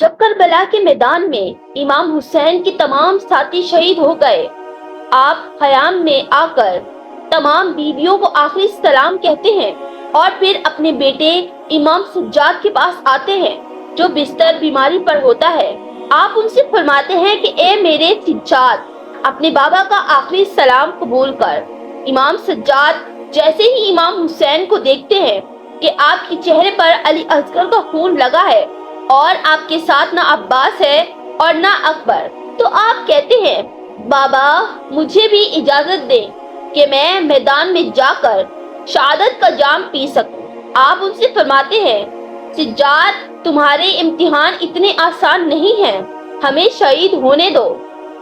जब करबला के मैदान में इमाम हुसैन के तमाम साथी शहीद हो गए, आप खयाम में आकर तमाम बीवियों को आखिरी सलाम कहते हैं और फिर अपने बेटे इमाम सज्जाद के पास आते हैं जो बिस्तर बीमारी पर होता है। आप उनसे फरमाते हैं कि ए मेरे सज्जाद, अपने बाबा का आखिरी सलाम कबूल कर। इमाम सज्जाद जैसे ही इमाम हुसैन को देखते हैं कि आपके चेहरे पर अली असगर का खून लगा है और आपके साथ ना अब्बास है और ना अकबर, तो आप कहते हैं बाबा मुझे भी इजाजत दें कि मैं मैदान में जाकर शहादत का जाम पी सकूं। आप उनसे फरमाते हैं सज्जाद, तुम्हारे इम्तिहान इतने आसान नहीं हैं, हमें शहीद होने दो,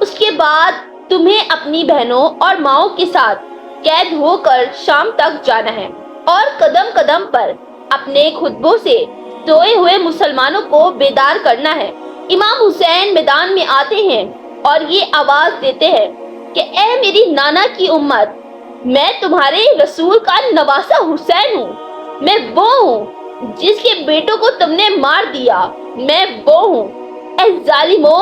उसके बाद तुम्हें अपनी बहनों और माओं के साथ कैद होकर शाम तक जाना है और कदम कदम पर अपने खुतबों से सोए हुए मुसलमानों को बेदार करना है। इमाम हुसैन मैदान में आते हैं और ये आवाज देते हैं कि ए मेरी नाना की उम्मत, मैं तुम्हारे रसूल का नवासा हुसैन हूँ। मैं वो हूँ जिसके बेटों को तुमने मार दिया, मैं वो हूँ। ए जालिमो,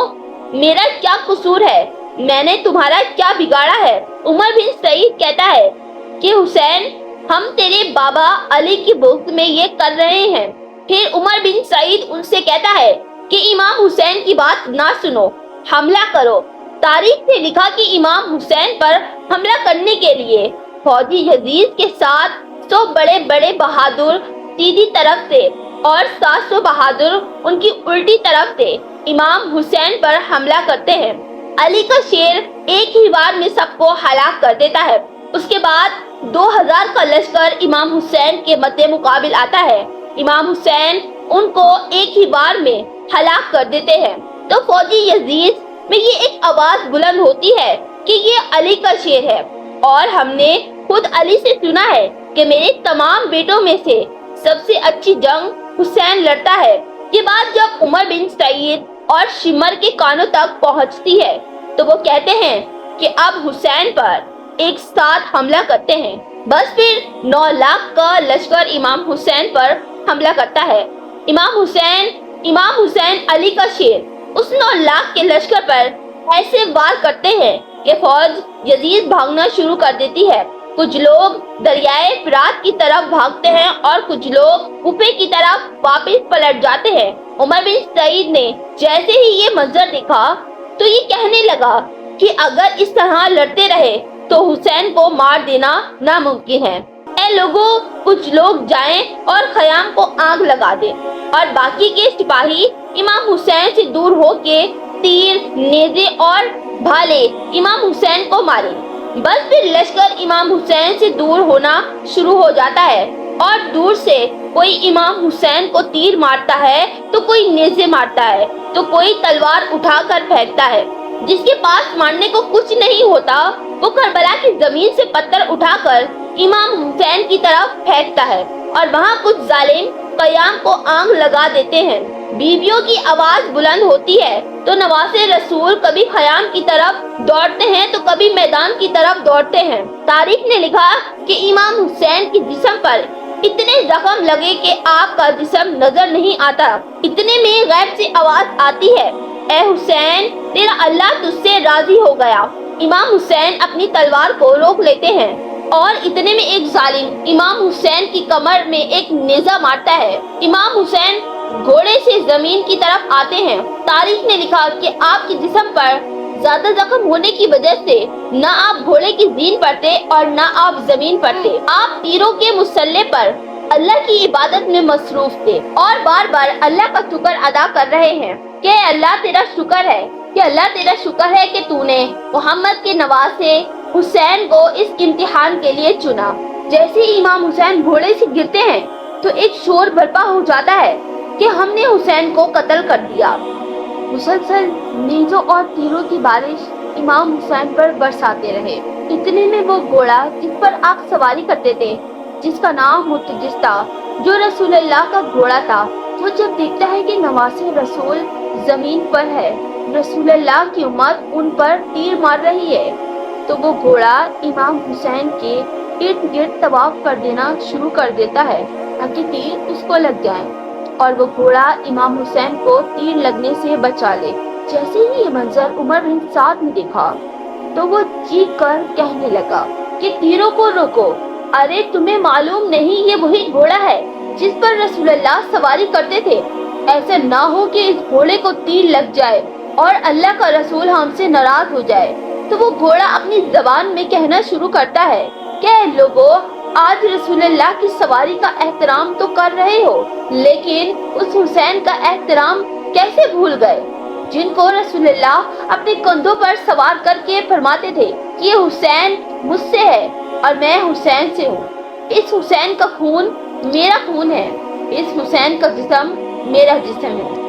मेरा क्या कसूर है, मैंने तुम्हारा क्या बिगाड़ा है। उमर बिन सईद कहता है कि हुसैन, हम तेरे बाबा अली की बुग़्ज़ में ये कर रहे हैं। फिर उमर बिन सईद उनसे कहता है कि इमाम हुसैन की बात ना सुनो, हमला करो। तारीख से लिखा कि इमाम हुसैन पर हमला करने के लिए फौजी यजीद के साथ 100 बड़े बड़े बहादुर सीधी तरफ से और 700 बहादुर उनकी उल्टी तरफ से इमाम हुसैन पर हमला करते हैं। अली का शेर एक ही बार में सबको हलाक कर देता है। उसके बाद 2000 का लश्कर इमाम हुसैन के मद्दे मुकाबिल आता है। इमाम हुसैन उनको एक ही बार में हलाक कर देते हैं। तो फौजी यजीद में ये एक आवाज बुलंद होती है कि ये अली का शेर है और हमने खुद अली से सुना है कि मेरे तमाम बेटों में से सबसे अच्छी जंग हुसैन लड़ता है। ये बात जब उमर बिन सईद और शिमर के कानों तक पहुंचती है तो वो कहते हैं कि अब हुसैन पर एक साथ हमला करते हैं। बस फिर 9 लाख का लश्कर इमाम हुसैन पर हमला करता है। इमाम हुसैन अली का शेर उस 9 लाख के लश्कर पर ऐसे वार करते हैं कि फौज यजीद भागना शुरू कर देती है। कुछ लोग दरियाए फिरात की तरफ भागते हैं और कुछ लोग कुफे की तरफ वापस पलट जाते हैं। उमर बिन सईद ने जैसे ही ये मंजर देखा तो ये कहने लगा कि अगर इस तरह लड़ते रहे तो हुसैन को मार देना नामुमकिन है। ऐ लोगों, कुछ लोग जाएं और खयाम को आग लगा दें और बाकी के सिपाही इमाम हुसैन से दूर होके तीर, नेज़े और भाले इमाम हुसैन को मारे। बस फिर लश्कर इमाम हुसैन से दूर होना शुरू हो जाता है और दूर से कोई इमाम हुसैन को तीर मारता है तो कोई नेज़े मारता है तो कोई तलवार उठाकर फेंकता है। जिसके पास मारने को कुछ नहीं होता वो करबला की जमीन से पत्थर उठाकर इमाम हुसैन की तरफ फेंकता है और वहाँ कुछ जालिम कयाम को आग लगा देते हैं। बीवियों की आवाज बुलंद होती है तो नवासे रसूल कभी खयाम की तरफ दौड़ते हैं तो कभी मैदान की तरफ दौड़ते हैं। तारीख ने लिखा कि इमाम हुसैन के जिस्म पर इतने जख्म लगे कि आपका जिस्म नजर नहीं आता। इतने में गैब से आवाज आती है, ए हुसैन, तेरा अल्लाह तुझसे राजी हो गया। इमाम हुसैन अपनी तलवार को रोक लेते हैं और इतने में एक जालिम इमाम हुसैन की कमर में एक नेज़ा मारता है। इमाम हुसैन घोड़े से जमीन की तरफ आते हैं। तारीख ने लिखा कि आपके जिस्म पर ज्यादा जख्म होने की वजह से न आप घोड़े की जीन पड़ते और न आप जमीन पड़ते। आप तीरों के मुसल्ले पर अल्लाह की इबादत में मसरूफ थे और बार बार अल्लाह का शुक्र अदा कर रहे हैं कि अल्लाह तेरा शुक्र है, कि अल्लाह तेरा शुक्र है कि तूने मोहम्मद के नवासे हुसैन को इस इम्तिहान के लिए चुना। जैसे ही इमाम हुसैन घोड़े से गिरते हैं तो एक शोर बर्पा हो जाता है कि हमने हुसैन को कत्ल कर दिया। मुसलसल नेज़ों और तीरों की बारिश इमाम हुसैन पर बरसाते रहे। इतने में वो घोड़ा जिस पर आप सवारी करते थे, जिसका नाम मुतजिस था, जो रसूलुल्लाह का घोड़ा था, वो जब देखता है कि नवासे रसूल जमीन पर है, रसूलुल्लाह की उम्मत उन पर तीर मार रही है, तो वो घोड़ा इमाम हुसैन के इर्द गिर्द तवाफ कर देना शुरू कर देता है ताकि तीर उसको लग जाए اور وہ گھوڑا امام حسین کو تیر لگنے سے بچا لے۔ جیسے ہی یہ منظر عمر بن سعد نے دیکھا تو وہ چیخ کر کہنے لگا کہ تیروں کو روکو، ارے تمہیں معلوم نہیں یہ وہی گھوڑا ہے جس پر رسول اللہ سواری کرتے تھے، ایسا نہ ہو کہ اس گھوڑے کو تیر لگ جائے اور اللہ کا رسول ہم سے ناراض ہو جائے۔ تو وہ گھوڑا اپنی زبان میں کہنا شروع کرتا ہے کہ لوگو، آج رسول اللہ کی سواری کا احترام تو کر رہے ہو، لیکن اس حسین کا احترام کیسے بھول گئے جن کو رسول اللہ اپنے کندھوں پر سوار کر کے فرماتے تھے کہ یہ حسین مجھ سے ہے اور میں حسین سے ہوں، اس حسین کا خون میرا خون ہے، اس حسین کا جسم میرا جسم ہے۔